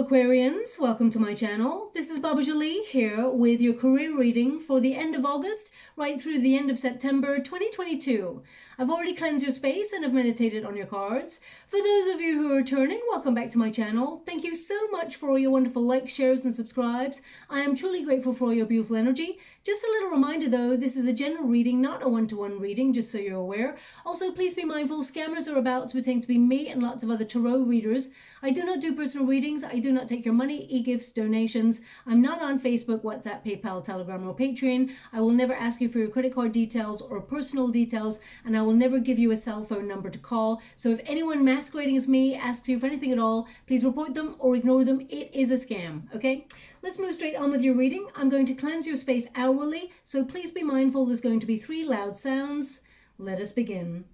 beautiful Aquarians, welcome to my channel. This is Baba Jolie here with your career reading for the end of August right through the end of September 2022. I've already cleansed your space and have meditated on your cards. For those of you who are returning, welcome back to my channel. Thank you so much for all your wonderful likes, shares and subscribes. I am truly grateful for all your beautiful energy. Just a little reminder though, this is a general reading, not a one-to-one reading, just so you're aware. Also, please be mindful, scammers are about to pretend to be me and lots of other tarot readers. I do not do personal readings. I do not take your money, e-gifts, donations. I'm not on Facebook, WhatsApp, PayPal, Telegram, or Patreon. I will never ask you for your credit card details or personal details, and I will never give you a cell phone number to call. So if anyone masquerading as me asks you for anything at all, please report them or ignore them. It is a scam, okay? Let's move straight on with your reading. I'm going to cleanse your space hourly, so please be mindful there's going to be 3 loud sounds. Let us begin.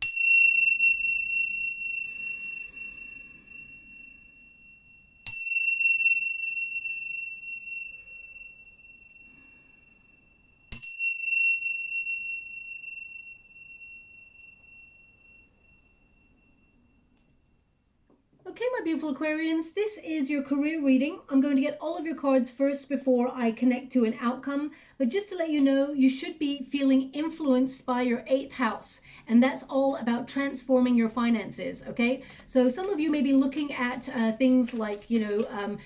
Okay, my beautiful Aquarians, this is your career reading. I'm going to get all of your cards first before I connect to an outcome. But just to let you know, you should be feeling influenced by your 8th house. And that's all about transforming your finances, okay? So some of you may be looking at things like,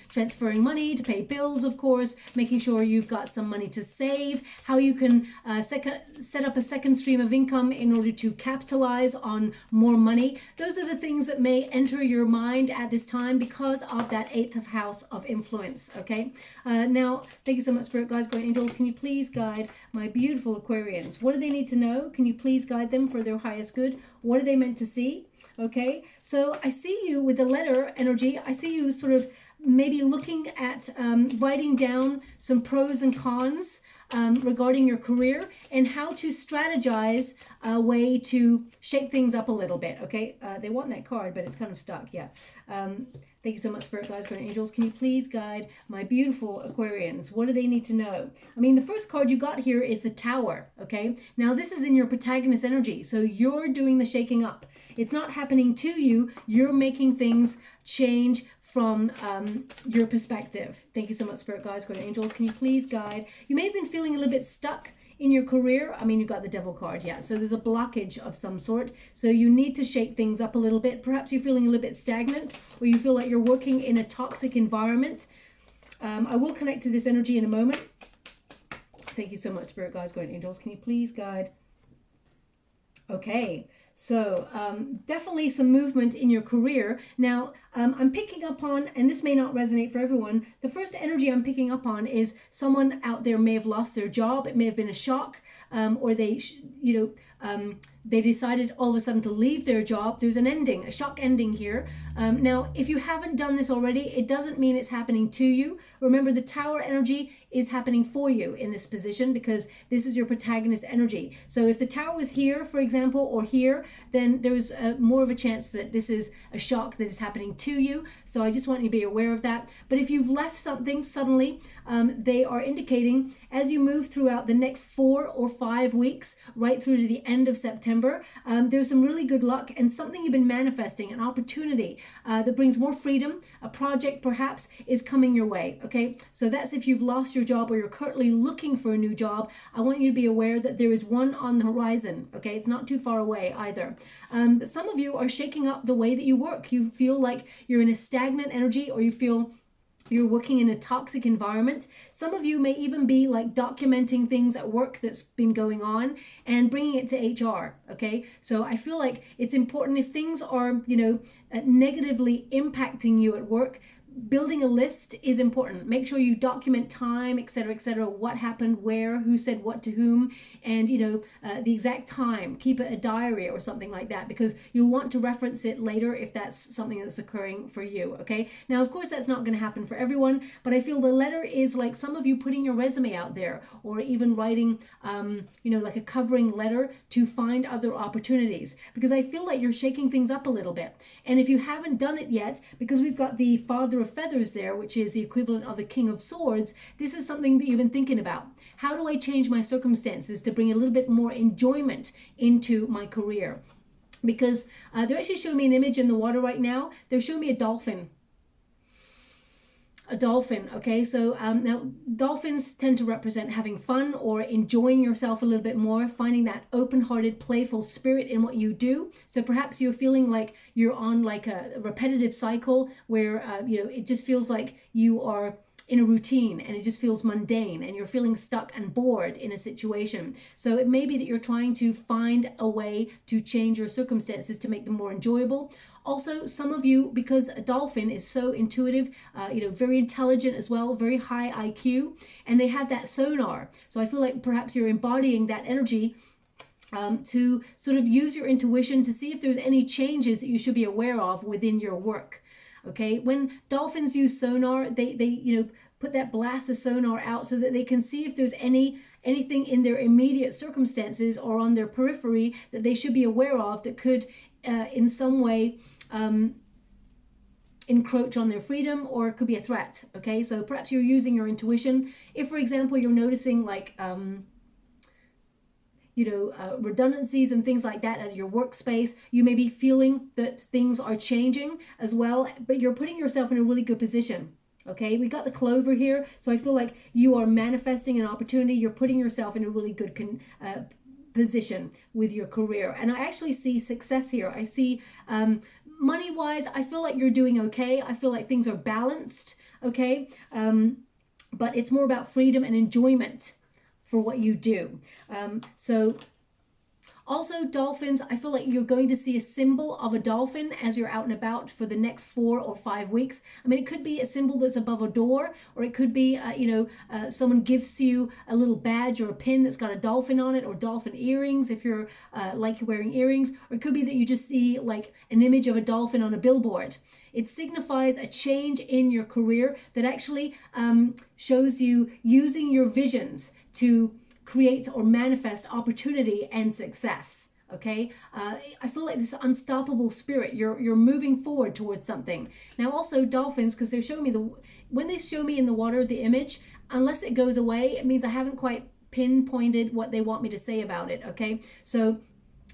transferring money to pay bills, of course, making sure you've got some money to save, how you can set up a second stream of income in order to capitalize on more money. Those are the things that may enter your mind at this time because of that 8th house of influence, okay? Now, thank you so much, Spirit Guides, Guardian Angels. Can you please guide my beautiful Aquarians? What do they need to know? Can you please guide them for their highest good? What are they meant to see? Okay, so I see you with the letter energy. I see you sort of maybe looking at writing down some pros and cons regarding your career and how to strategize a way to shake things up a little bit, okay? They want that card, but it's kind of stuck, yeah. Thank you so much, Spirit Guides, Guardian Angels. Can you please guide my beautiful Aquarians? What do they need to know? I mean, the first card you got here is the Tower, okay? Now, this is in your protagonist energy, so you're doing the shaking up. It's not happening to you. You're making things change from your perspective. Thank you so much, Spirit Guides, Guardian Angels. Can you please guide? You may have been feeling a little bit stuck in your career. I mean, you got the Devil card, yeah. So there's a blockage of some sort. So you need to shake things up a little bit. Perhaps you're feeling a little bit stagnant, or you feel like you're working in a toxic environment. I will connect to this energy in a moment. Thank you so much, Spirit Guides, Guardian Angels. Can you please guide? Okay. So definitely some movement in your career. Now, I'm picking up on, and this may not resonate for everyone, the first energy I'm picking up on is someone out there may have lost their job. It may have been a shock, or they, they decided all of a sudden to leave their job. There's an ending, a shock ending here. Now, if you haven't done this already, it doesn't mean it's happening to you. Remember, the Tower energy is happening for you in this position because this is your protagonist energy. So if the Tower was here, for example, or here, then there's more of a chance that this is a shock that is happening to you. So I just want you to be aware of that. But if you've left something suddenly, they are indicating as you move throughout the next 4 or 5 weeks, right through to the end of September, there's some really good luck and something you've been manifesting, an opportunity that brings more freedom, a project perhaps is coming your way, okay? So that's if you've lost your job or you're currently looking for a new job. I want you to be aware that there is one on the horizon, okay? It's not too far away either. But some of you are shaking up the way that you work. You feel like you're in a stagnant energy, or you feel you're working in a toxic environment. Some of you may even be like documenting things at work that's been going on and bringing it to HR, okay? So I feel like it's important if things are, negatively impacting you at work, building a list is important. Make sure you document time, etc., what happened, where, who said what to whom, and the exact time. Keep a diary or something like that, because you'll want to reference it later if that's something that's occurring for you, okay? Now, of course, that's not going to happen for everyone, but I feel the letter is like some of you putting your resume out there, or even writing, like a covering letter to find other opportunities, because I feel like you're shaking things up a little bit. And if you haven't done it yet, because we've got the Father of Feathers there, which is the equivalent of the King of Swords, this is something that you've been thinking about. How do I change my circumstances to bring a little bit more enjoyment into my career? Because they're actually showing me an image in the water right now. They're showing me a dolphin. a dolphin. Okay, so now dolphins tend to represent having fun or enjoying yourself a little bit more, finding that open-hearted, playful spirit in what you do. So perhaps you're feeling like you're on like a repetitive cycle where you know, it just feels like you are in a routine and it just feels mundane and you're feeling stuck and bored in a situation. So it may be that you're trying to find a way to change your circumstances to make them more enjoyable. Also, some of you, because a dolphin is so intuitive, you know, very intelligent as well, very high IQ, and they have that sonar. So I feel like perhaps you're embodying that energy to sort of use your intuition to see if there's any changes that you should be aware of within your work. Okay, when dolphins use sonar, they you know, put that blast of sonar out so that they can see if there's anything in their immediate circumstances or on their periphery that they should be aware of that could in some way encroach on their freedom, or it could be a threat. Okay, so perhaps you're using your intuition. If, for example, you're noticing like you know, redundancies and things like that at your workspace, you may be feeling that things are changing as well, but you're putting yourself in a really good position. Okay, we got the clover here, so I feel like you are manifesting an opportunity. You're putting yourself in a really good position with your career, and I actually see success here. I see money wise, I feel like you're doing okay. I feel like things are balanced. Okay, but it's more about freedom and enjoyment for what you do. So also dolphins, I feel like you're going to see a symbol of a dolphin as you're out and about for the next 4 or 5 weeks. I mean, it could be a symbol that's above a door, or it could be, you know, someone gives you a little badge or a pin that's got a dolphin on it, or dolphin earrings if you're like wearing earrings, or it could be that you just see like an image of a dolphin on a billboard. It signifies a change in your career that actually shows you using your visions to create or manifest opportunity and success. Okay, I feel like this unstoppable spirit. You're moving forward towards something. Now, also dolphins, because they're showing me when they show me in the water the image, unless it goes away, it means I haven't quite pinpointed what they want me to say about it. Okay, so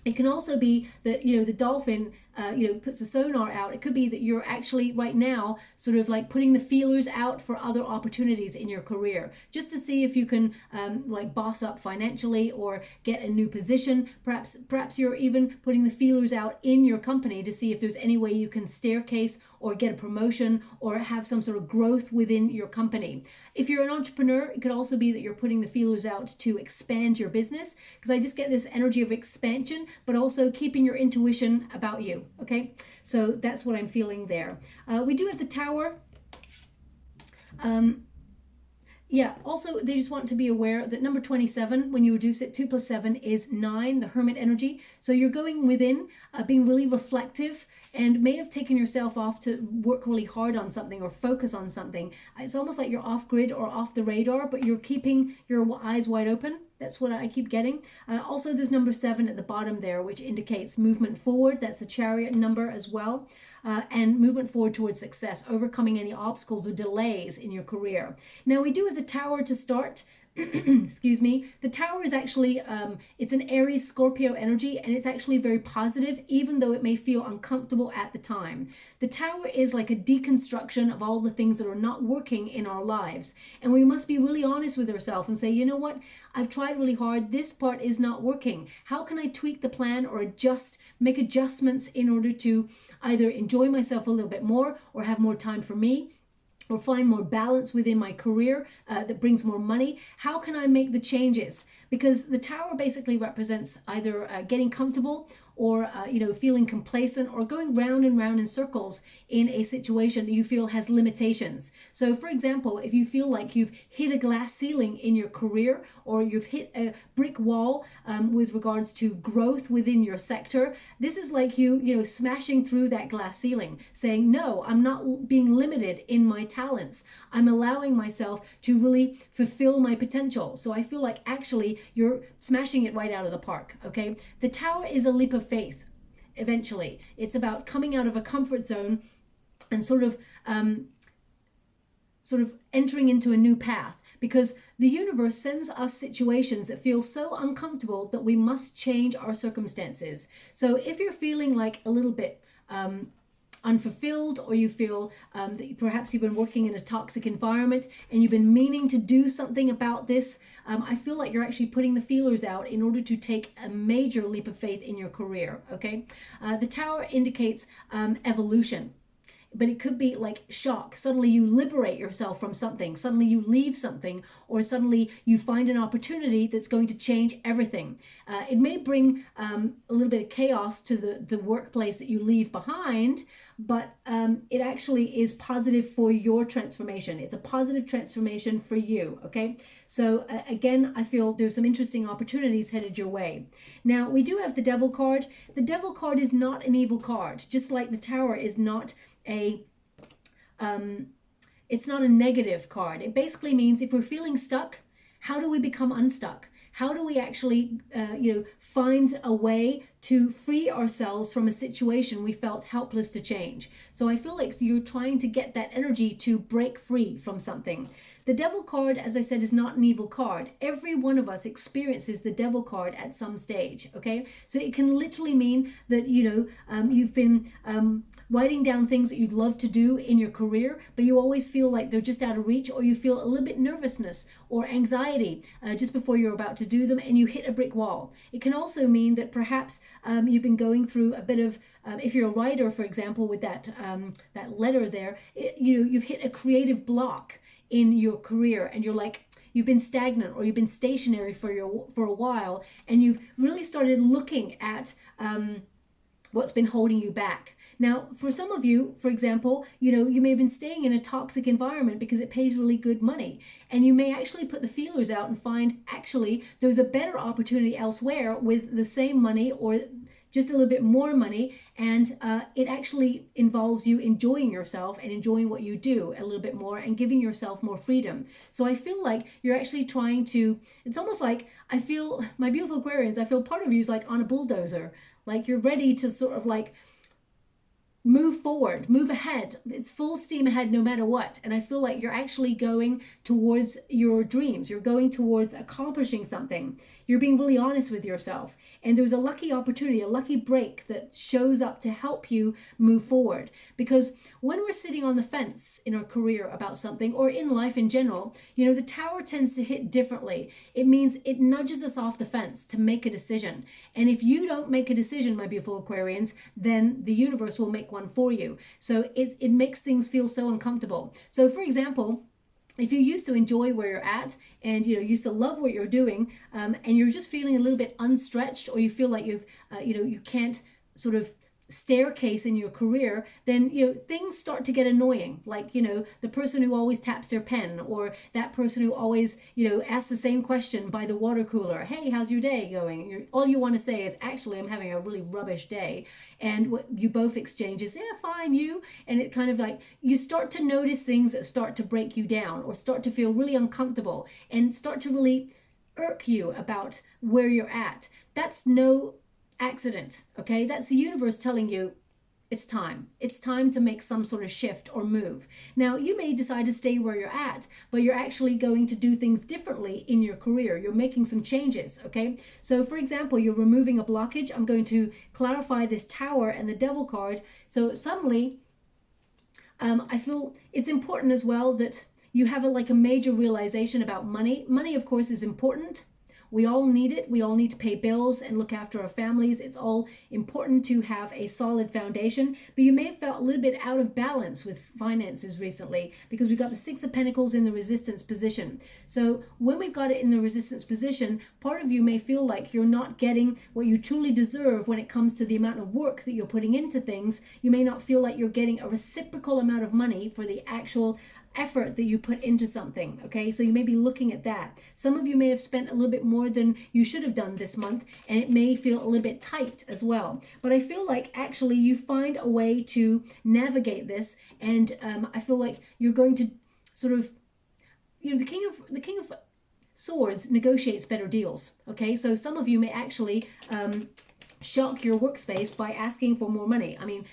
it can also be that, you know, the dolphin, you know, puts a sonar out. It could be that you're actually right now sort of like putting the feelers out for other opportunities in your career, just to see if you can like boss up financially or get a new position. Perhaps you're even putting the feelers out in your company to see if there's any way you can staircase or get a promotion or have some sort of growth within your company. If you're an entrepreneur, it could also be that you're putting the feelers out to expand your business, because I just get this energy of expansion, but also keeping your intuition about you. Okay, so that's what I'm feeling there. We do have the Tower. Yeah, also they just want to be aware that number 27, when you reduce it, 2 plus 7 is 9, the Hermit energy. So you're going within, being really reflective, and may have taken yourself off to work really hard on something or focus on something. It's almost like you're off grid or off the radar, but you're keeping your eyes wide open. That's what I keep getting. Also, there's number 7 at the bottom there, which indicates movement forward. That's a Chariot number as well. And movement forward towards success, overcoming any obstacles or delays in your career. Now, we do have the Tower to start. Excuse me. The Tower is actually, it's an Aries Scorpio energy, and it's actually very positive, even though it may feel uncomfortable at the time. The Tower is like a deconstruction of all the things that are not working in our lives. And we must be really honest with ourselves and say, you know what? I've tried really hard. This part is not working. How can I tweak the plan or make adjustments in order to either enjoy myself a little bit more or have more time for me, or find more balance within my career that brings more money? How can I make the changes? Because the Tower basically represents either getting comfortable or you know, feeling complacent, or going round and round in circles in a situation that you feel has limitations. So for example, if you feel like you've hit a glass ceiling in your career, or you've hit a brick wall with regards to growth within your sector, this is like you know, smashing through that glass ceiling, saying, no, I'm not being limited in my talents. I'm allowing myself to really fulfill my potential. So I feel like actually you're smashing it right out of the park. Okay, the Tower is a leap of faith. Eventually, it's about coming out of a comfort zone and sort of entering into a new path, because the universe sends us situations that feel so uncomfortable that we must change our circumstances. So if you're feeling like a little bit unfulfilled, or you feel that perhaps you've been working in a toxic environment and you've been meaning to do something about this, I feel like you're actually putting the feelers out in order to take a major leap of faith in your career, okay? The Tower indicates evolution. But it could be like shock. Suddenly you liberate yourself from something. Suddenly you leave something, or suddenly you find an opportunity that's going to change everything. It may bring a little bit of chaos to the workplace that you leave behind, but it actually is positive for your transformation. It's a positive transformation for you, okay? So again, I feel there's some interesting opportunities headed your way. Now, we do have the Devil card. The Devil card is not an evil card, just like the Tower is not it's not a negative card. It basically means if we're feeling stuck, how do we become unstuck? How do we actually, find a way to free ourselves from a situation we felt helpless to change? So I feel like you're trying to get that energy to break free from something. The Devil card, as I said, is not an evil card. Every one of us experiences the Devil card at some stage, okay? So it can literally mean that, you've been writing down things that you'd love to do in your career, but you always feel like they're just out of reach, or you feel a little bit nervousness or anxiety just before you're about to do them, and you hit a brick wall. It can also mean that perhaps you've been going through a bit of, if you're a writer, for example, with that letter there, you've hit a creative block in your career, and you're like, you've been stagnant, or you've been stationary for a while, and you've really started looking at what's been holding you back. Now, for some of you, for example, you may have been staying in a toxic environment because it pays really good money, and you may actually put the feelers out and find actually there's a better opportunity elsewhere with the same money, or just a little bit more money, and it actually involves you enjoying yourself and enjoying what you do a little bit more and giving yourself more freedom. So I feel like you're actually trying to, it's almost like, I feel, my beautiful Aquarians, I feel part of you is like on a bulldozer, like you're ready to sort of like move forward, move ahead. It's full steam ahead no matter what. And I feel like you're actually going towards your dreams. You're going towards accomplishing something. You're being really honest with yourself. And there's a lucky opportunity, a lucky break that shows up to help you move forward. Because when we're sitting on the fence in our career about something, or in life in general, the Tower tends to hit differently. It means it nudges us off the fence to make a decision. And if you don't make a decision, my beautiful Aquarians, then the universe will make one for you. So it makes things feel so uncomfortable. So for example, if you used to enjoy where you're at, and used to love what you're doing, and you're just feeling a little bit unstretched, or you feel like you can't sort of staircase in your career, then things start to get annoying, like the person who always taps their pen, or that person who always asks the same question by the water cooler. Hey, how's your day going? All you want to say is, actually, I'm having a really rubbish day. And what you both exchange is, yeah, fine, you. And it kind of like, you start to notice things that start to break you down, or start to feel really uncomfortable, and start to really irk you about where you're at. That's no accident, okay? That's the universe telling you it's time. It's time to make some sort of shift or move. Now, you may decide to stay where you're at, but you're actually going to do things differently in your career. You're making some changes, okay? So for example, you're removing a blockage. I'm going to clarify this Tower and the Devil card. So suddenly, I feel it's important as well that you have a major realization about money. Money, of course, is important. We all need it. We all need to pay bills and look after our families. It's all important to have a solid foundation, but you may have felt a little bit out of balance with finances recently, because we've got the Six of Pentacles in the resistance position. So when we've got it in the resistance position, part of you may feel like you're not getting what you truly deserve when it comes to the amount of work that you're putting into things. You may not feel like you're getting a reciprocal amount of money for the actual effort that you put into something, okay? So you may be looking at that. Some of you may have spent a little bit more than you should have done this month, and it may feel a little bit tight as well. But I feel like actually you find a way to navigate this, and I feel like you're going to sort of, the King of Swords negotiates better deals, okay? So some of you may actually shock your workspace by asking for more money. I mean,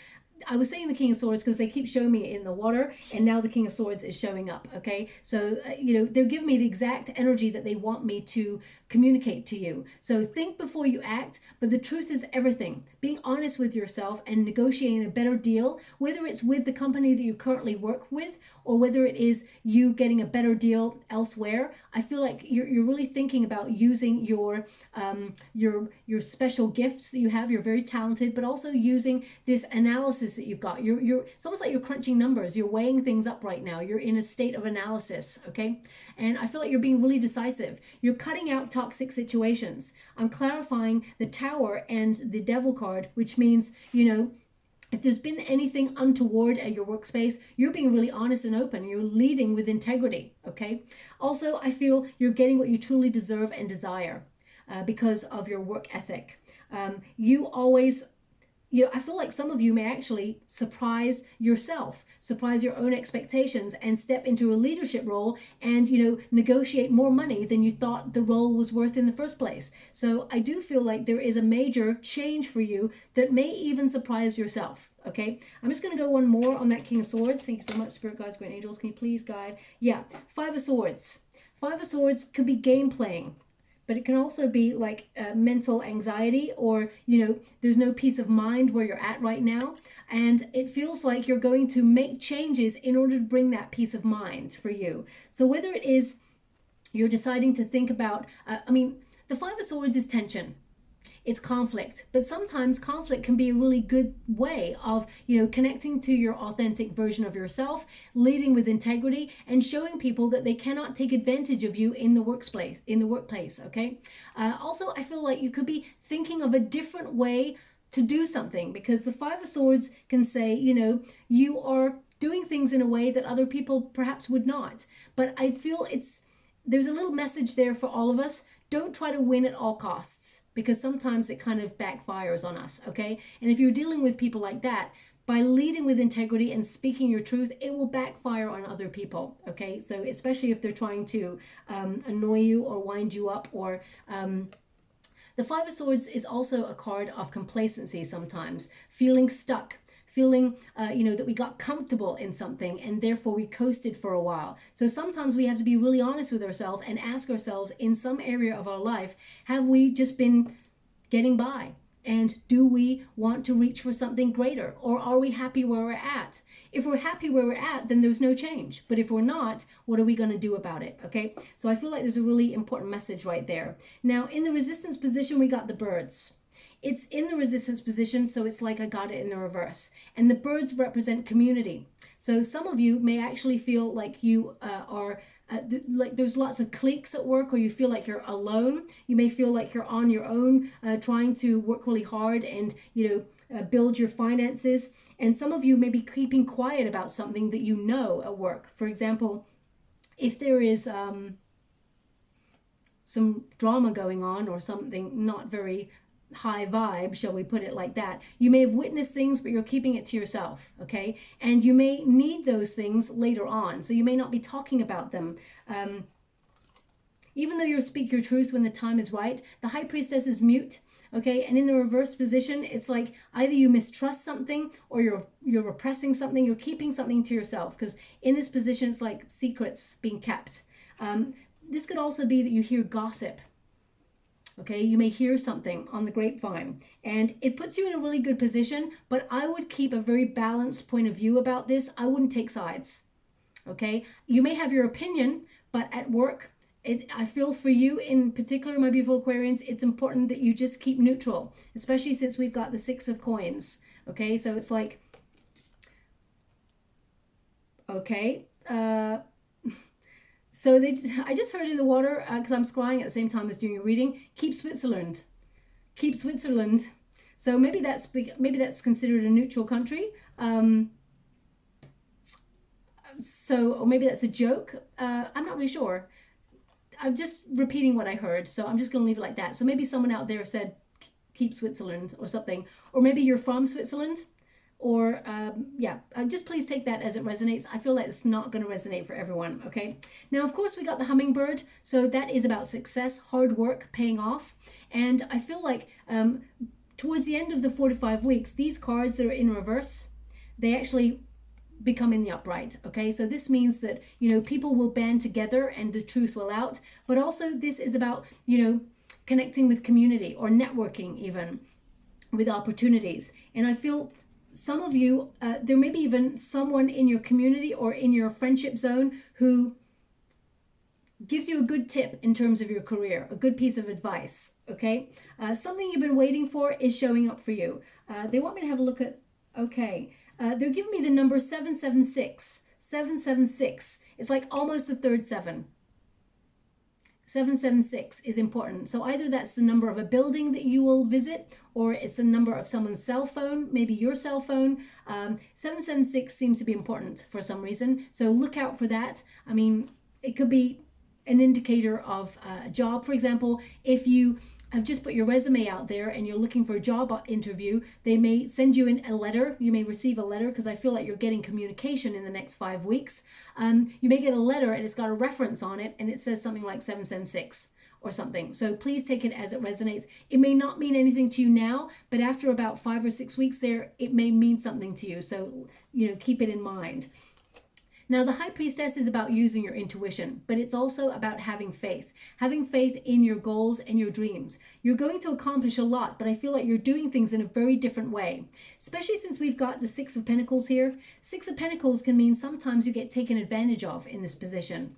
I was saying the King of Swords because they keep showing me in the water, and now the King of Swords is showing up. Okay, so you know, they're giving me the exact energy that they want me to communicate to you. So think before you act, but the truth is everything. Being honest with yourself and negotiating a better deal, whether it's with the company that you currently work with or whether it is you getting a better deal elsewhere. I feel like you're really thinking about using your special gifts that you have. You're very talented, but also using this analysis that you've got. It's almost like you're crunching numbers. You're weighing things up right now. You're in a state of analysis, okay? And I feel like you're being really decisive. You're cutting out toxic situations. I'm clarifying the Tower and the Devil card, which means, you know, if there's been anything untoward at your workspace, you're being really honest and open. You're leading with integrity, okay? Also, I feel you're getting what you truly deserve and desire because of your work ethic. You always, you know, I feel like some of you may actually surprise yourself, surprise your own expectations and step into a leadership role and, you know, negotiate more money than you thought the role was worth in the first place. So I do feel like there is a major change for you that may even surprise yourself. Okay, I'm just going to go one more on that King of Swords. Thank you so much, Spirit Guides, Great Angels. Can you please guide? Yeah, Five of Swords. Five of Swords could be game playing, but it can also be like mental anxiety, or, you know, there's no peace of mind where you're at right now. And it feels like you're going to make changes in order to bring that peace of mind for you. So whether it is you're deciding to think about, I mean, the Five of Swords is tension. It's conflict, but sometimes conflict can be a really good way of, you know, connecting to your authentic version of yourself, leading with integrity, and showing people that they cannot take advantage of you in the workplace. Okay. Also, I feel like you could be thinking of a different way to do something, because the Five of Swords can say, you know, you are doing things in a way that other people perhaps would not. But I feel there's a little message there for all of us. Don't try to win at all costs, because sometimes it kind of backfires on us, okay? And if you're dealing with people like that, by leading with integrity and speaking your truth, it will backfire on other people, okay? So especially if they're trying to annoy you or wind you up, or the Five of Swords is also a card of complacency sometimes, feeling stuck, feeling, you know, that we got comfortable in something and therefore we coasted for a while. So sometimes we have to be really honest with ourselves and ask ourselves, in some area of our life, have we just been getting by? And do we want to reach for something greater? Or are we happy where we're at? If we're happy where we're at, then there's no change. But if we're not, what are we going to do about it? Okay, so I feel like there's a really important message right there. Now, in the resistance position, we got the birds. It's in the resistance position, so it's like I got it in the reverse. And the birds represent community. So some of you may actually feel like you are, like there's lots of cliques at work, or you feel like you're alone. You may feel like you're on your own, trying to work really hard and, you know, build your finances. And some of you may be keeping quiet about something that you know at work. For example, if there is some drama going on, or something not very high vibe, shall we put it like that, you may have witnessed things, but you're keeping it to yourself, okay? And you may need those things later on, so you may not be talking about them. Even though you'll speak your truth when the time is right, the High Priestess is mute, okay? And in the reverse position, it's like either you mistrust something, or you're repressing something, you're keeping something to yourself, because in this position, it's like secrets being kept. This could also be that you hear gossip. Okay, you may hear something on the grapevine and it puts you in a really good position, but I would keep a very balanced point of view about this. I wouldn't take sides. Okay, you may have your opinion, but at work, I feel for you in particular, my beautiful Aquarians, it's important that you just keep neutral, especially since we've got the Six of Coins. Okay, so it's like, okay, so I just heard in the water, because I'm scrying at the same time as doing a reading, keep Switzerland. Keep Switzerland. So maybe that's considered a neutral country. Or maybe that's a joke. I'm not really sure. I'm just repeating what I heard, so I'm just going to leave it like that. So maybe someone out there said, keep Switzerland or something. Or maybe you're from Switzerland. Or, yeah, just please take that as it resonates. I feel like it's not going to resonate for everyone, okay? Now, of course, we got the hummingbird. So that is about success, hard work, paying off. And I feel like towards the end of the 4 to 5 weeks, these cards that are in reverse, they actually become in the upright. Okay, so this means that, you know, people will band together and the truth will out. But also this is about, you know, connecting with community or networking even with opportunities. And I feel some of you, there may be even someone in your community or in your friendship zone who gives you a good tip in terms of your career, a good piece of advice. Okay, something you've been waiting for is showing up for you. They want me to have a look at, okay, they're giving me the number 776. 776. It's like almost a third seven. 776 is important. So either that's the number of a building that you will visit, or it's the number of someone's cell phone, maybe your cell phone. 776 seems to be important for some reason. So look out for that. I mean, it could be an indicator of a job. For example, if you have just put your resume out there and you're looking for a job interview, they may send you in a letter. You may receive a letter, because I feel like you're getting communication in the next 5 weeks. You may get a letter and it's got a reference on it and it says something like 776 or something. So please take it as it resonates. It may not mean anything to you now, but after about 5 or 6 weeks there, it may mean something to you. So, you know, keep it in mind. Now, the High Priestess is about using your intuition, but it's also about having faith in your goals and your dreams. You're going to accomplish a lot, but I feel like you're doing things in a very different way, especially since we've got the Six of Pentacles here. Six of Pentacles can mean sometimes you get taken advantage of in this position.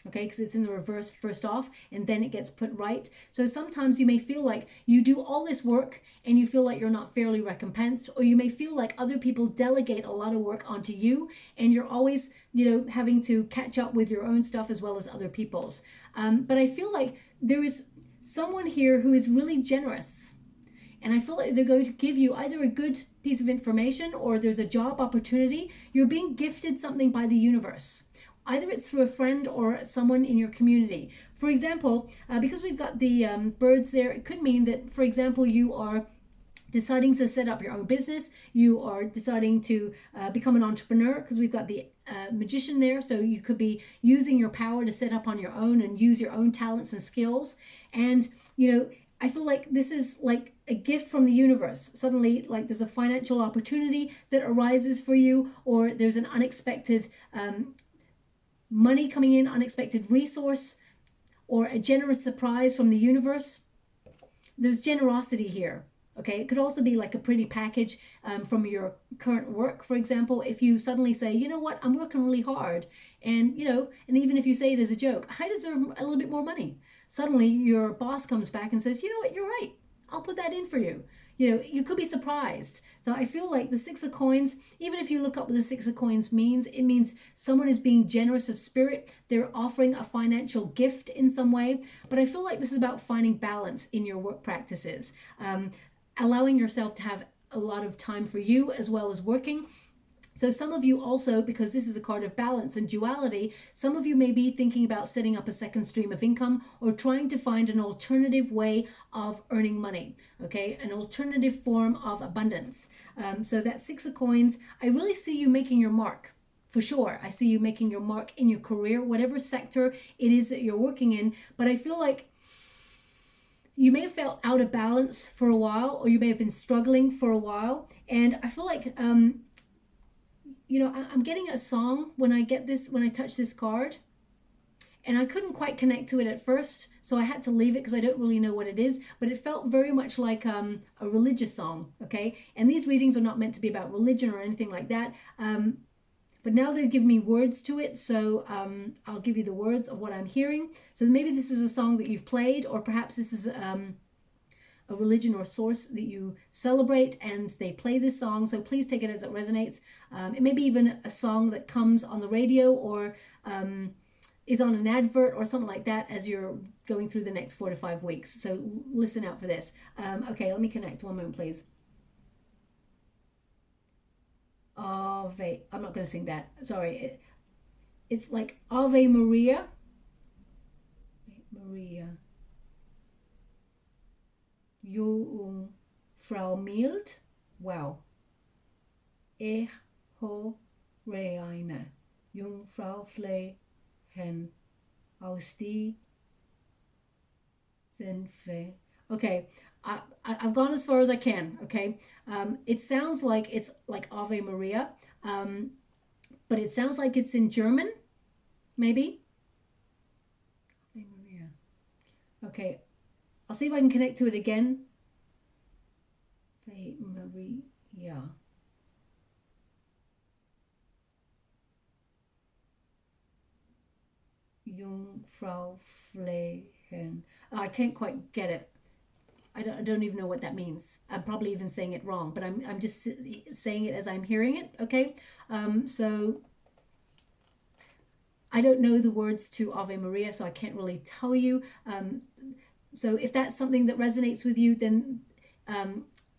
Okay, because it's in the reverse first off, and then it gets put right. So sometimes you may feel like you do all this work and you feel like you're not fairly recompensed, or you may feel like other people delegate a lot of work onto you and you're always, you know, having to catch up with your own stuff as well as other people's. But I feel like there is someone here who is really generous. And I feel like they're going to give you either a good piece of information or there's a job opportunity. You're being gifted something by the universe. Either it's through a friend or someone in your community. For example, because we've got the birds there, it could mean that, for example, you are deciding to set up your own business. You are deciding to become an entrepreneur, because we've got the magician there. So you could be using your power to set up on your own and use your own talents and skills. And, you know, I feel like this is like a gift from the universe. Suddenly, like there's a financial opportunity that arises for you, or there's an unexpected money coming in, unexpected resource, or a generous surprise from the universe. There's generosity here. Okay, it could also be like a pretty package from your current work. For example, if you suddenly say, you know what, I'm working really hard, and you know, and even if you say it as a joke, I deserve a little bit more money. Suddenly your boss comes back and says, you know what, you're right, I'll put that in for you. You know, you could be surprised. So I feel like the Six of Coins, even if you look up what the Six of Coins means, it means someone is being generous of spirit. They're offering a financial gift in some way. But I feel like this is about finding balance in your work practices, allowing yourself to have a lot of time for you as well as working. So some of you also, because this is a card of balance and duality, some of you may be thinking about setting up a second stream of income or trying to find an alternative way of earning money, okay? An alternative form of abundance. So that Six of Coins, I really see you making your mark. For sure, I see you making your mark in your career, whatever sector it is that you're working in. But I feel like you may have felt out of balance for a while, or you may have been struggling for a while. And I feel like, you know, I'm getting a song when I touch this card, and I couldn't quite connect to it at first, so I had to leave it because I don't really know what it is, but it felt very much like a religious song, okay? And these readings are not meant to be about religion or anything like that, but now they're giving me words to it, so I'll give you the words of what I'm hearing. So maybe this is a song that you've played, or perhaps this is a religion or source that you celebrate and they play this song. So please take it as it resonates. It may be even a song that comes on the radio or is on an advert or something like that as you're going through the next 4 to 5 weeks. So listen out for this. Okay, let me connect. One moment, please. Ave. I'm not going to sing that. Sorry. It's like Ave Maria. Maria. Jungfrau mild, wow. Echo reine, Jungfrau flehen aus die Senfe. Okay, I've gone as far as I can. Okay, it sounds like it's like Ave Maria, but it sounds like it's in German, maybe. Ave Maria. Okay, I'll see if I can connect to it again. Ave Maria. Jungfrau Flehen. I can't quite get it. I don't even know what that means. I'm probably even saying it wrong, but I'm just saying it as I'm hearing it. Okay, so I don't know the words to Ave Maria, so I can't really tell you. So if that's something that resonates with you, then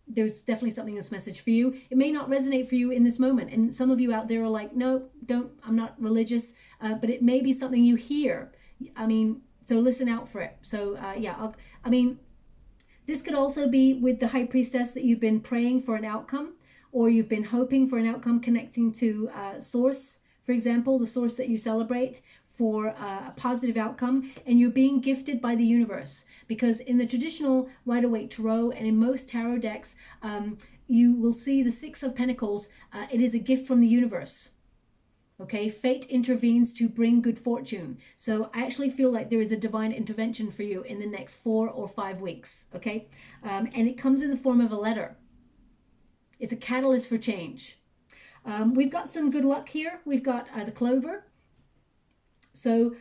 there's definitely something in this message for you. It may not resonate for you in this moment, and some of you out there are like, no, don't, I'm not religious, but it may be something you hear. I mean, so listen out for it. So yeah, I mean, this could also be with the High Priestess, that you've been praying for an outcome, or you've been hoping for an outcome connecting to Source, for example, the Source that you celebrate, for a positive outcome, and you're being gifted by the universe. Because in the traditional Rider-Waite Tarot and in most tarot decks, you will see the Six of Pentacles. It is a gift from the universe. Okay, fate intervenes to bring good fortune. So I actually feel like there is a divine intervention for you in the next 4 or 5 weeks. Okay, and it comes in the form of a letter. It's a catalyst for change. We've got some good luck here. We've got the Clover. So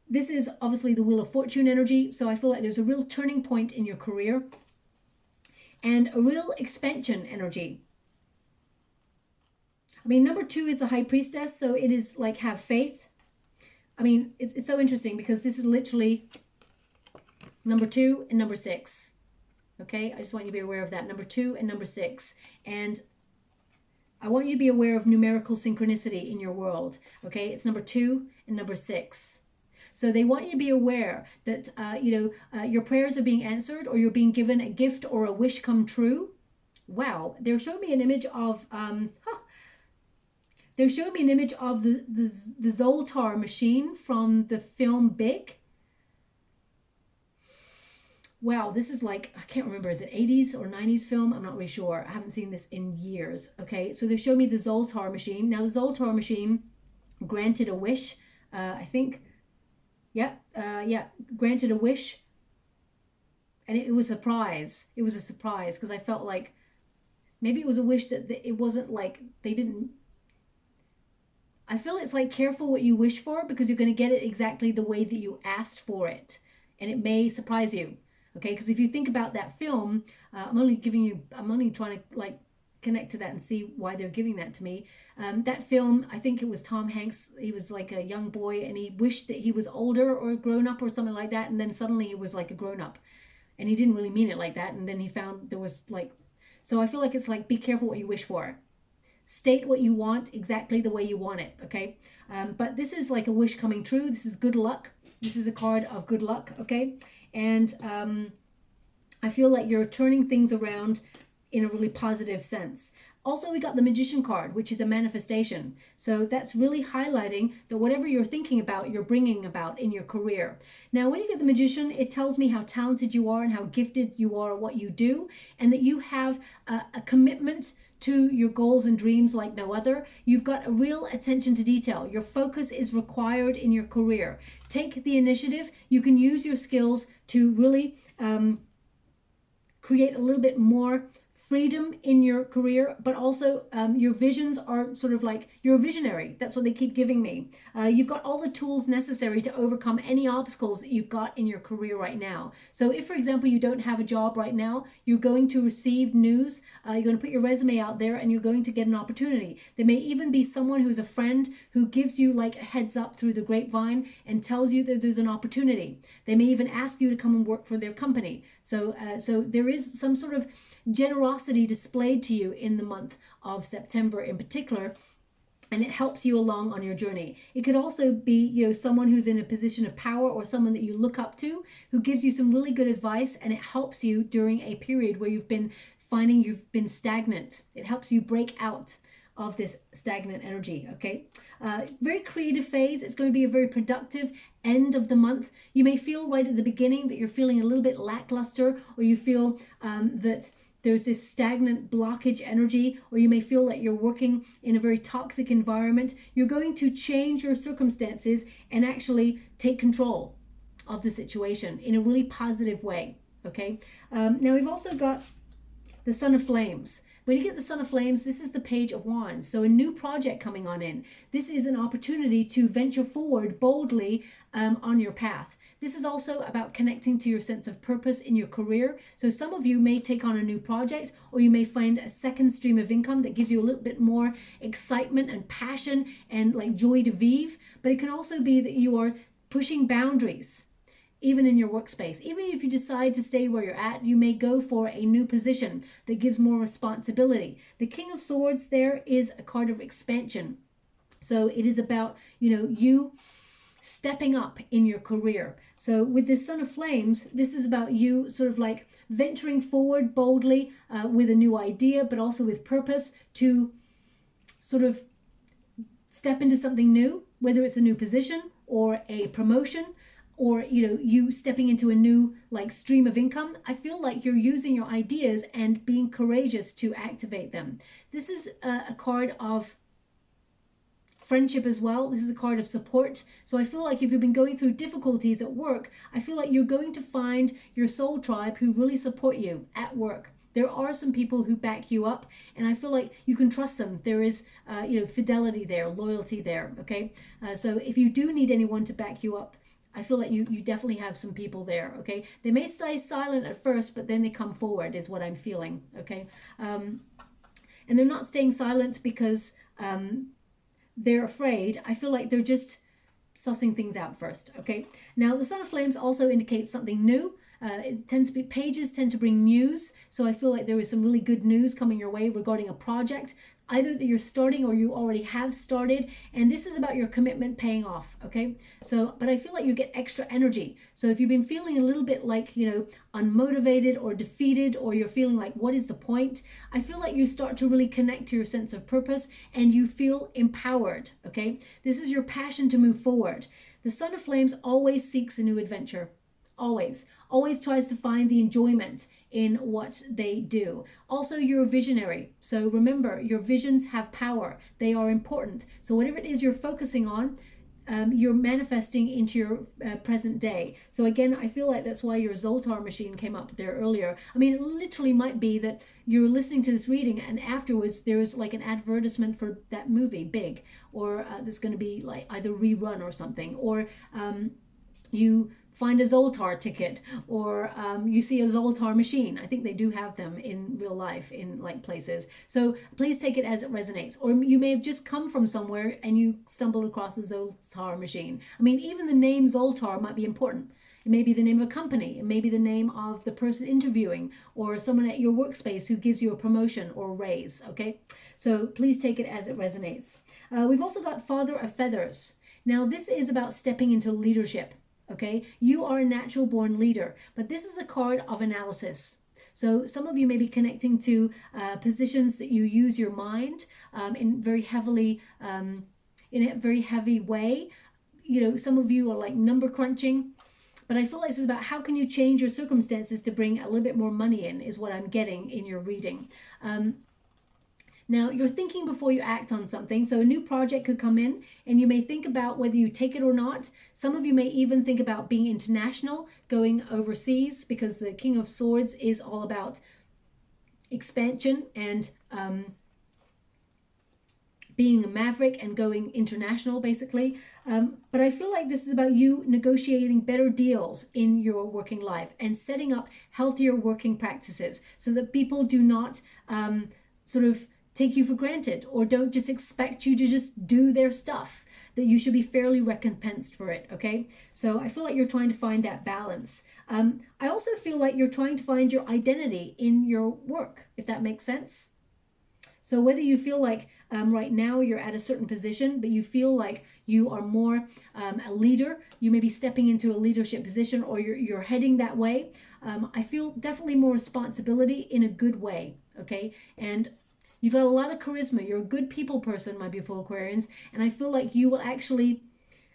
this is obviously the Wheel of Fortune energy. So I feel like there's a real turning point in your career and a real expansion energy. I mean, number 2 is the High Priestess. So it is like, have faith. I mean, it's so interesting because this is literally number 2 and number 6. Okay, I just want you to be aware of that. Number 2 and number 6. And I want you to be aware of numerical synchronicity in your world. Okay, it's number 2 and number 6. So they want you to be aware that, your prayers are being answered, or you're being given a gift or a wish come true. Wow, they're showing me an image of, they're showing me an image of the Zoltar machine from the film Big. Wow, this is like, I can't remember, is it 80s or 90s film? I'm not really sure. I haven't seen this in years. Okay, so they show me the Zoltar machine. Now, the Zoltar machine granted a wish, I think. Yeah, granted a wish. And it was a surprise. It was a surprise because I felt like maybe it was a wish that it wasn't like they didn't. I feel it's like, careful what you wish for, because you're going to get it exactly the way that you asked for it. And it may surprise you. Okay, because if you think about that film, I'm only trying to like connect to that and see why they're giving that to me. That film, I think it was Tom Hanks. He was like a young boy and he wished that he was older or grown up or something like that. And then suddenly he was like a grown up, and he didn't really mean it like that. And then he found there was like, so I feel like it's like, be careful what you wish for. State what you want exactly the way you want it. Okay, but this is like a wish coming true. This is good luck. This is a card of good luck. Okay. And I feel like you're turning things around in a really positive sense. Also, we got the Magician card, which is a manifestation. So that's really highlighting that whatever you're thinking about, you're bringing about in your career. Now, when you get the Magician, it tells me how talented you are and how gifted you are at what you do, and that you have a commitment to your goals and dreams like no other. You've got a real attention to detail. Your focus is required in your career. Take the initiative. You can use your skills to really create a little bit more freedom in your career, but also your visions are sort of like, you're a visionary. That's what they keep giving me. You've got all the tools necessary to overcome any obstacles that you've got in your career right now. So if, for example, you don't have a job right now, you're going to receive news, you're going to put your resume out there, and you're going to get an opportunity. There may even be someone who's a friend who gives you like a heads up through the grapevine and tells you that there's an opportunity. They may even ask you to come and work for their company. So there is some sort of generosity displayed to you in the month of September in particular, and it helps you along on your journey. It could also be, someone who's in a position of power or someone that you look up to who gives you some really good advice, and it helps you during a period where you've been finding you've been stagnant. It helps you break out of this stagnant energy, okay? Very creative phase. It's going to be a very productive end of the month. You may feel right at the beginning that you're feeling a little bit lackluster, or you feel that there's this stagnant blockage energy, or you may feel like you're working in a very toxic environment. You're going to change your circumstances and actually take control of the situation in a really positive way, okay? Now we've also got the Sun of Flames. When you get the Sun of Flames, this is the Page of Wands. So a new project coming on in. This is an opportunity to venture forward boldly on your path. This is also about connecting to your sense of purpose in your career. So some of you may take on a new project, or you may find a second stream of income that gives you a little bit more excitement and passion and like joie de vivre. But it can also be that you are pushing boundaries, even in your workspace. Even if you decide to stay where you're at, you may go for a new position that gives more responsibility. The King of Swords there is a card of expansion. So it is about, you stepping up in your career. So with this Sun of Flames, this is about you sort of like venturing forward boldly with a new idea, but also with purpose to sort of step into something new, whether it's a new position or a promotion, or you stepping into a new like stream of income. I feel like you're using your ideas and being courageous to activate them. This is a card of friendship as well. This is a card of support. So I feel like if you've been going through difficulties at work, I feel like you're going to find your soul tribe who really support you at work. There are some people who back you up, and I feel like you can trust them. There is, fidelity there, loyalty there, okay? So if you do need anyone to back you up, I feel like you definitely have some people there, okay? They may stay silent at first, but then they come forward is what I'm feeling, okay? And they're not staying silent because they're afraid. I feel like they're just sussing things out first, okay? Now, the Sun of Flames also indicates something new. Pages tend to bring news. So I feel like there is some really good news coming your way regarding a project, either that you're starting or you already have started. And this is about your commitment paying off, okay? So, but I feel like you get extra energy. So if you've been feeling a little bit like, unmotivated or defeated, or you're feeling like, what is the point? I feel like you start to really connect to your sense of purpose and you feel empowered, okay? This is your passion to move forward. The Sun of Flames always seeks a new adventure. Always tries to find the enjoyment in what they do. Also, you're a visionary. So remember, your visions have power. They are important. So whatever it is you're focusing on, you're manifesting into your present day. So again, I feel like that's why your Zoltar machine came up there earlier. I mean, it literally might be that you're listening to this reading and afterwards there's like an advertisement for that movie, Big, or that's going to be like either rerun or something, or you find a Zoltar ticket, or you see a Zoltar machine. I think they do have them in real life in like places. So please take it as it resonates. Or you may have just come from somewhere and you stumbled across the Zoltar machine. I mean, even the name Zoltar might be important. It may be the name of a company. It may be the name of the person interviewing, or someone at your workspace who gives you a promotion or a raise, okay? So please take it as it resonates. We've also got Father of Feathers. Now this is about stepping into leadership. Okay, you are a natural born leader, but this is a card of analysis. So some of you may be connecting to positions that you use your mind in very heavily, in a very heavy way. Some of you are like number crunching, but I feel like this is about how can you change your circumstances to bring a little bit more money in, is what I'm getting in your reading. Now, you're thinking before you act on something. So a new project could come in and you may think about whether you take it or not. Some of you may even think about being international, going overseas, because the King of Swords is all about expansion and being a maverick and going international, basically. But I feel like this is about you negotiating better deals in your working life and setting up healthier working practices so that people do not sort of take you for granted, or don't just expect you to just do their stuff, that you should be fairly recompensed for it, okay? So I feel like you're trying to find that balance. I also feel like you're trying to find your identity in your work, if that makes sense. So whether you feel like right now you're at a certain position, but you feel like you are more a leader, you may be stepping into a leadership position, or you're heading that way. I feel definitely more responsibility in a good way, okay? And You've got a lot of charisma. You're a good people person, my beautiful Aquarians. And I feel like you will actually,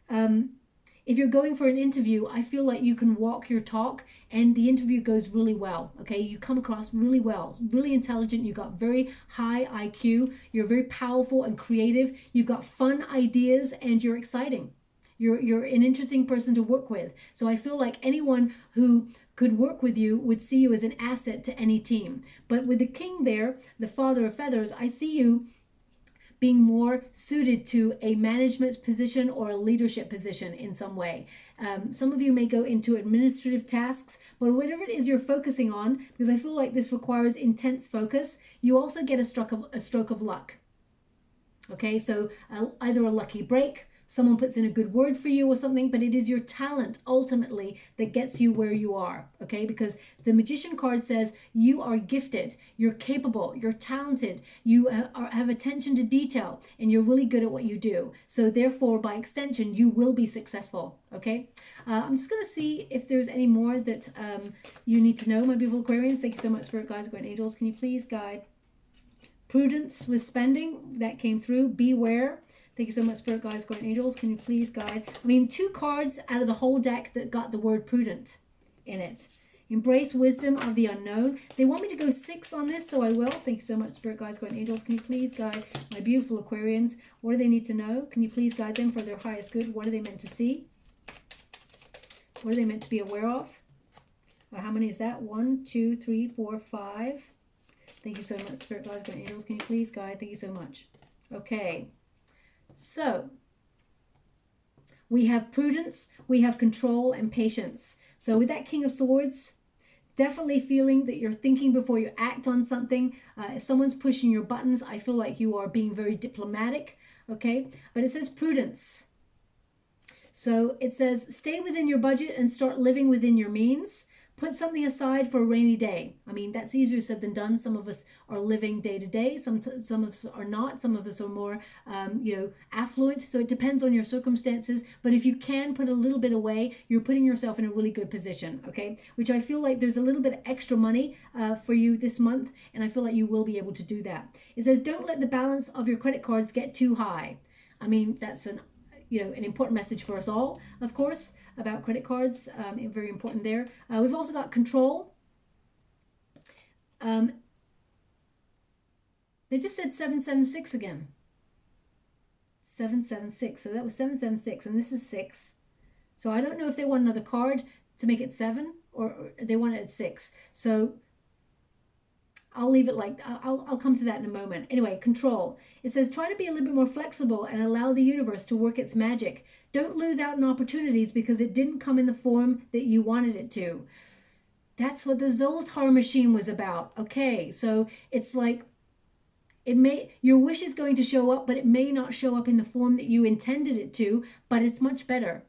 if you're going for an interview, I feel like you can walk your talk and the interview goes really well. Okay, you come across really well, really intelligent. You've got very high IQ. You're very powerful and creative. You've got fun ideas and you're exciting. You're an interesting person to work with. So I feel like anyone who could work with you would see you as an asset to any team. But with the king there, the father of feathers, I see you being more suited to a management position or a leadership position in some way. Some of you may go into administrative tasks, but whatever it is you're focusing on, because I feel like this requires intense focus, you also get a stroke of luck. Okay, so either a lucky break, someone puts in a good word for you or something, but it is your talent ultimately that gets you where you are, okay? Because the Magician card says you are gifted, you're capable, you're talented, you have attention to detail, and you're really good at what you do. So therefore, by extension, you will be successful, okay? I'm just going to see if there's any more that you need to know, my beautiful Aquarians. Thank you so much, Spirit Guides, Guardian Angels. Can you please guide? Prudence with spending, that came through. Beware. Thank you so much, Spirit Guides, Guardian Angels. Can you please guide? I mean, 2 cards out of the whole deck that got the word prudent in it. Embrace wisdom of the unknown. They want me to go 6 on this, so I will. Thank you so much, Spirit Guides, Guardian Angels. Can you please guide my beautiful Aquarians? What do they need to know? Can you please guide them for their highest good? What are they meant to see? What are they meant to be aware of? How many is that? 1, 2, 3, 4, 5. Thank you so much, Spirit Guides, Guardian Angels. Can you please guide? Thank you so much. Okay. So we have prudence, we have control and patience. So with that King of Swords, definitely feeling that you're thinking before you act on something. If someone's pushing your buttons, I feel like you are being very diplomatic, okay? But it says prudence. So it says stay within your budget and start living within your means. Put something aside for a rainy day. I mean, that's easier said than done. Some of us are living day to day. Some of us are not. Some of us are more, affluent. So it depends on your circumstances. But if you can put a little bit away, you're putting yourself in a really good position, okay? Which I feel like there's a little bit of extra money for you this month. And I feel like you will be able to do that. It says, don't let the balance of your credit cards get too high. I mean, that's an important message for us all, of course, about credit cards. Very important there. We've also got control. They just said 776 again. 776. So that was 776, and this is 6. So I don't know if they want another card to make it 7, or they want it at 6. So I'll leave it like, I'll come to that in a moment. Anyway, control. It says, try to be a little bit more flexible and allow the universe to work its magic. Don't lose out on opportunities because it didn't come in the form that you wanted it to. That's what the Zoltar machine was about. Okay, so it's like, your wish is going to show up, but it may not show up in the form that you intended it to, but it's much better.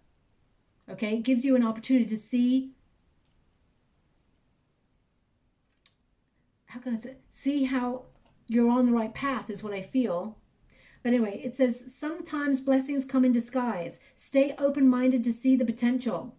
Okay, it gives you an opportunity to see, how can I say, see how you're on the right path is what I feel. But anyway, it says, sometimes blessings come in disguise. Stay open-minded to see the potential.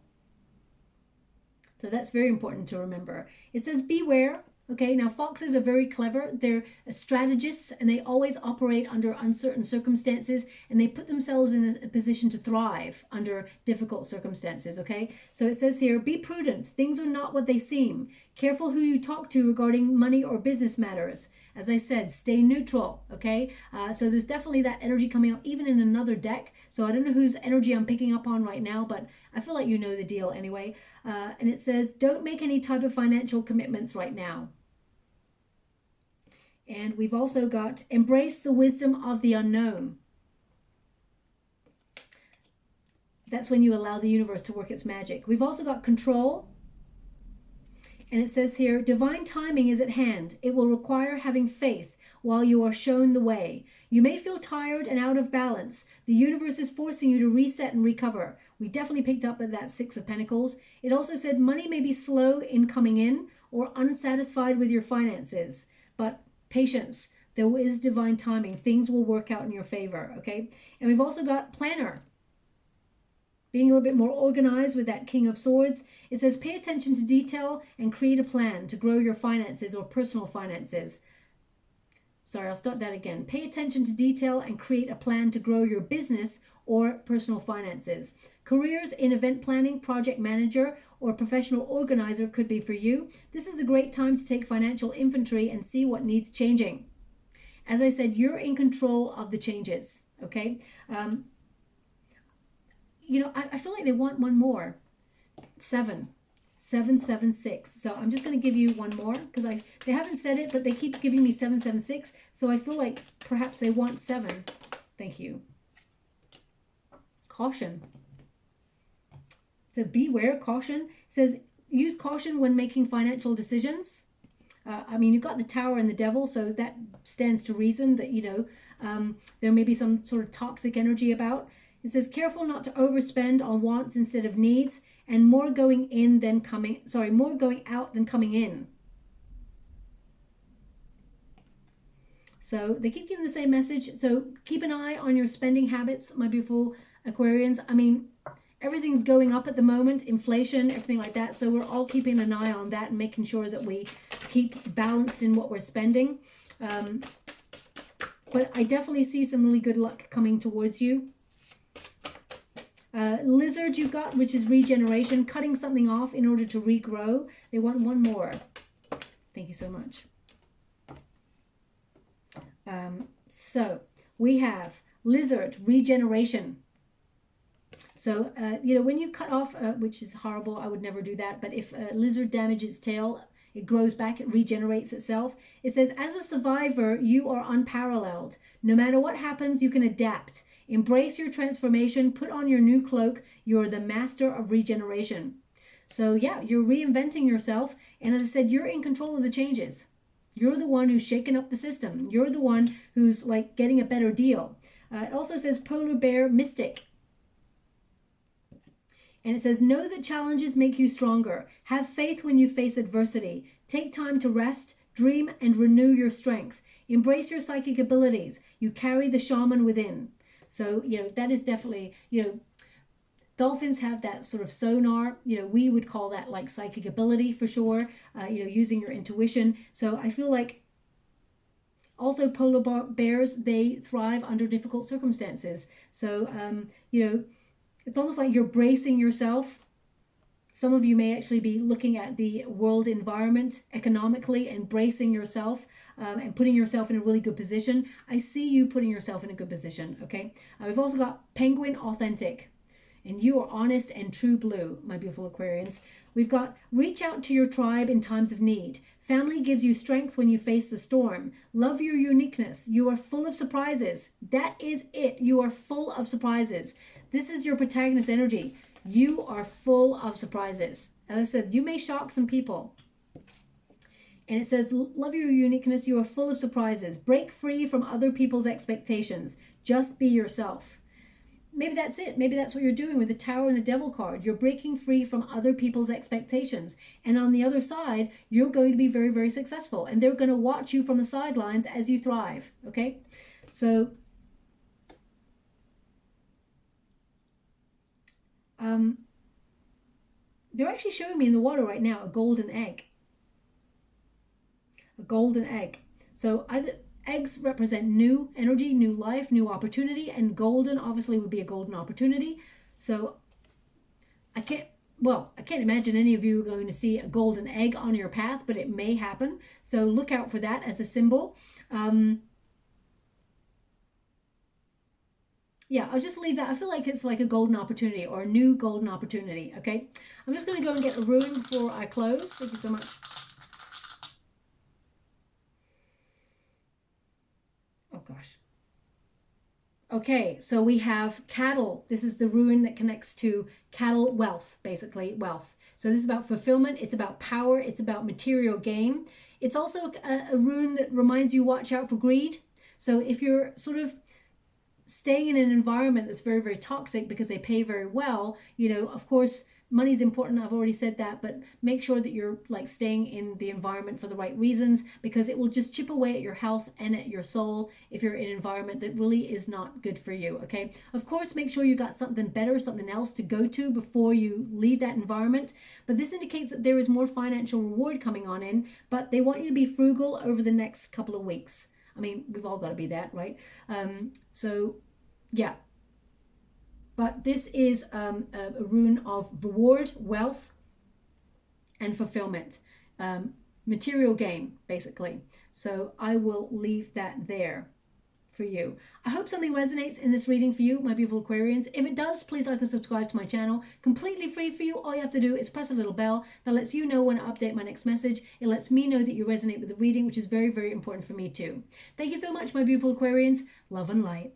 So that's very important to remember. It says, beware. Okay, now foxes are very clever. They're strategists, and they always operate under uncertain circumstances, and they put themselves in a position to thrive under difficult circumstances, okay? So it says here, be prudent. Things are not what they seem. Careful who you talk to regarding money or business matters. As I said, stay neutral, okay? So there's definitely that energy coming up, even in another deck. So I don't know whose energy I'm picking up on right now, but I feel like you know the deal anyway. And it says, don't make any type of financial commitments right now. And we've also got, embrace the wisdom of the unknown. That's when you allow the universe to work its magic. We've also got control. And it says here, divine timing is at hand. It will require having faith while you are shown the way. You may feel tired and out of balance. The universe is forcing you to reset and recover. We definitely picked up at that 6 of Pentacles. It also said money may be slow in coming in or unsatisfied with your finances. But patience, there is divine timing. Things will work out in your favor, okay? And we've also got planner. Being a little bit more organized with that King of Swords. It says, pay attention to detail and create a plan to grow your finances or personal finances. Sorry, I'll start that again. Pay attention to detail and create a plan to grow your business or personal finances. Careers in event planning, project manager, or professional organizer could be for you. This is a great time to take financial inventory and see what needs changing. As I said, you're in control of the changes, okay? You know, I feel like they want one more. 776. So I'm just going to give you one more because they haven't said it, but they keep giving me 776. So I feel like perhaps they want 7. Thank you. Caution. So beware, caution. It says use caution when making financial decisions. I mean, you've got the Tower and the Devil, so that stands to reason that, you know, there may be some sort of toxic energy about. It says careful not to overspend on wants instead of needs, and more going out than coming in. So they keep giving the same message. So keep an eye on your spending habits, my beautiful Aquarians. I mean, everything's going up at the moment, inflation, everything like that. So we're all keeping an eye on that and making sure that we keep balanced in what we're spending. But I definitely see some really good luck coming towards you. Lizard you've got, which is regeneration, cutting something off in order to regrow. They want one more. Thank you so much. So we have lizard regeneration. So, you know, when you cut off, which is horrible, I would never do that. But if a lizard damages its tail, it grows back, it regenerates itself. It says, as a survivor, you are unparalleled. No matter what happens, you can adapt. Embrace your transformation, put on your new cloak. You're the master of regeneration. So yeah, you're reinventing yourself. And as I said, you're in control of the changes. You're the one who's shaking up the system. You're the one who's like getting a better deal. It also says polar bear mystic. And it says, know that challenges make you stronger. Have faith when you face adversity. Take time to rest, dream, and renew your strength. Embrace your psychic abilities. You carry the shaman within. So, you know, that is definitely, you know, dolphins have that sort of sonar. You know, we would call that like psychic ability for sure, you know, using your intuition. So I feel like also polar bears, they thrive under difficult circumstances. So, you know, it's almost like you're bracing yourself. Some of you may actually be looking at the world environment economically and bracing yourself and putting yourself in a really good position. I see you putting yourself in a good position, okay? We've also got penguin authentic. And you are honest and true blue, my beautiful Aquarians. We've got reach out to your tribe in times of need. Family gives you strength when you face the storm. Love your uniqueness. You are full of surprises. That is it. You are full of surprises. This is your protagonist energy. You are full of surprises. As I said, you may shock some people. And it says, love your uniqueness. You are full of surprises. Break free from other people's expectations. Just be yourself. Maybe that's it. Maybe that's what you're doing with the Tower and the Devil card. You're breaking free from other people's expectations. And on the other side, you're going to be very, very successful. And they're going to watch you from the sidelines as you thrive. Okay? So, they're actually showing me in the water right now a golden egg. A golden egg. So either eggs represent new energy, new life, new opportunity, and golden obviously would be a golden opportunity. So I can't imagine any of you are going to see a golden egg on your path, but it may happen. So look out for that as a symbol. Yeah, I'll just leave that. I feel like it's like a golden opportunity or a new golden opportunity, okay? I'm just going to go and get a rune before I close. Thank you so much. Oh, gosh. Okay, so we have cattle. This is the rune that connects to cattle wealth, basically wealth. So this is about fulfillment. It's about power. It's about material gain. It's also a rune that reminds you watch out for greed. So if you're sort of staying in an environment that's very, very toxic because they pay very well, you know, of course, money is important. I've already said that, but make sure that you're like staying in the environment for the right reasons, because it will just chip away at your health and at your soul if you're in an environment that really is not good for you. Okay. Of course, make sure you got something better, something else to go to before you leave that environment. But this indicates that there is more financial reward coming on in, but they want you to be frugal over the next couple of weeks. I mean, we've all got to be that, right? So yeah, but this is a rune of reward, wealth, and fulfillment, material gain, basically. So I will leave that there for you. I hope something resonates in this reading for you, my beautiful Aquarians. If it does, please like and subscribe to my channel. Completely free for you. All you have to do is press a little bell that lets you know when I update my next message. It lets me know that you resonate with the reading, which is very, very important for me too. Thank you so much, my beautiful Aquarians. Love and light.